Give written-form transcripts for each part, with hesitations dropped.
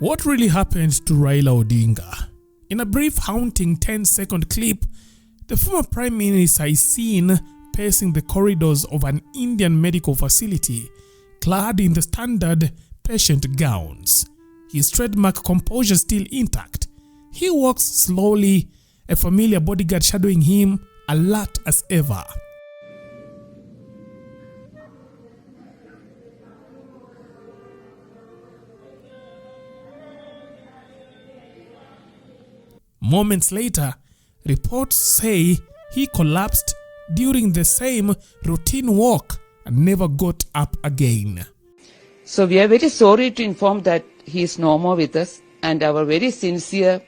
What really happened to Raila Odinga? In a brief haunting 10-second clip, the former Prime Minister is seen pacing the corridors of an Indian medical facility, clad in the standard patient gowns. His trademark composure still intact. He walks slowly, a familiar bodyguard shadowing him, alert as ever. Moments later, reports say he collapsed during the same routine walk and never got up again. So we are very sorry to inform that he is no more with us, and our very sincere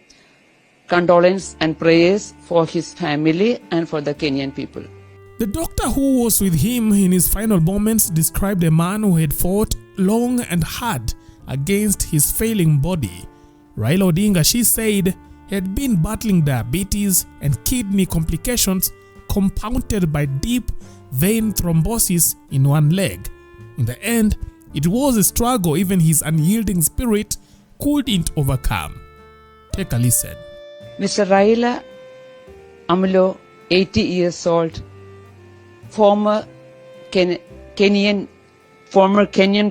condolence and prayers for his family and for the Kenyan people. The doctor who was with him in his final moments described a man who had fought long and hard against his failing body. Raila Odinga, she said, had been battling diabetes and kidney complications compounded by deep vein thrombosis in one leg. In the end, it was a struggle even his unyielding spirit couldn't overcome. Take a listen. Mr. Raila Amlo, 80 years old, former Kenyan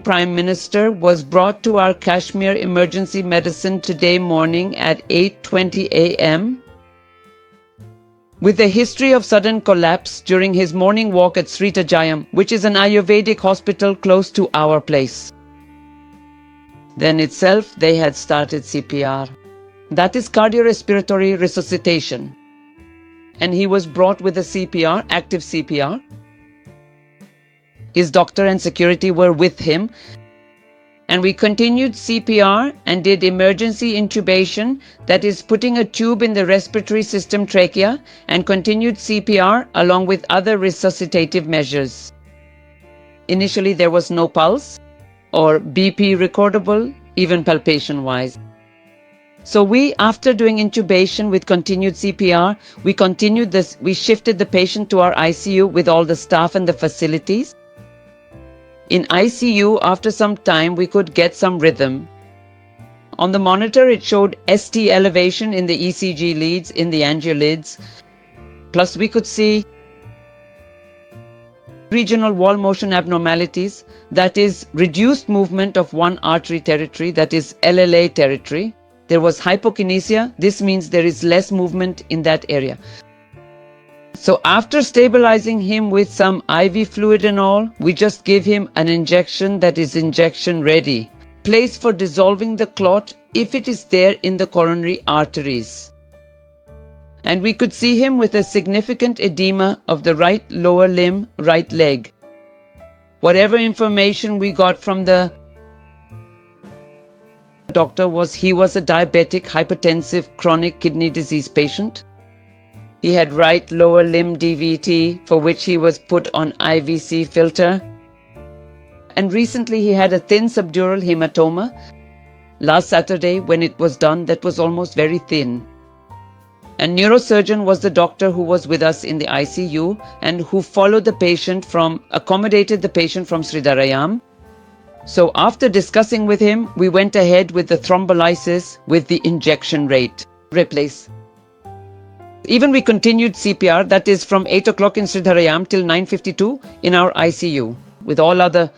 Prime Minister, was brought to our Kashmir emergency medicine today morning at 8:20 a.m. with a history of sudden collapse during his morning walk at Sritajayam, which is an Ayurvedic hospital close to our place. Then itself they had started CPR. That is cardiorespiratory resuscitation. And he was brought with a CPR, active CPR. His doctor and security were with him. And we continued CPR and did emergency intubation, that is putting a tube in the respiratory system trachea, and continued CPR along with other resuscitative measures. Initially there was no pulse or BP recordable, even palpation-wise. So after doing intubation with continued CPR, we shifted the patient to our ICU with all the staff and the facilities. In ICU, after some time, we could get some rhythm. On the monitor, it showed ST elevation in the ECG leads, in the angiolids. Plus, we could see regional wall motion abnormalities, that is reduced movement of one artery territory, that is LLA territory. There was hypokinesia. This means there is less movement in that area. So after stabilizing him with some IV fluid and all, we just give him an injection that is injection ready, place for dissolving the clot if it is there in the coronary arteries. And we could see him with a significant edema of the right lower limb, right leg. Whatever information we got from the doctor was he was a diabetic, hypertensive, chronic kidney disease patient. He had right lower limb DVT, for which he was put on IVC filter. And recently he had a thin subdural hematoma. Last Saturday when it was done, that was almost very thin. And neurosurgeon was the doctor who was with us in the ICU and who accommodated the patient from Sridarayam. So after discussing with him, we went ahead with the thrombolysis with the injection rate. Replace. Even we continued CPR, that is from 8 o'clock in Sridarayam till 9:52 in our ICU. With all other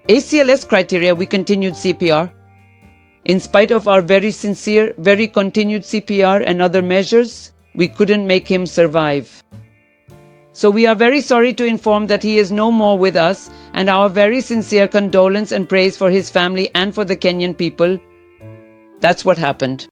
ACLS criteria, we continued CPR. In spite of our very sincere, very continued CPR and other measures, we couldn't make him survive. So we are very sorry to inform that he is no more with us, and our very sincere condolence and praise for his family and for the Kenyan people. That's what happened.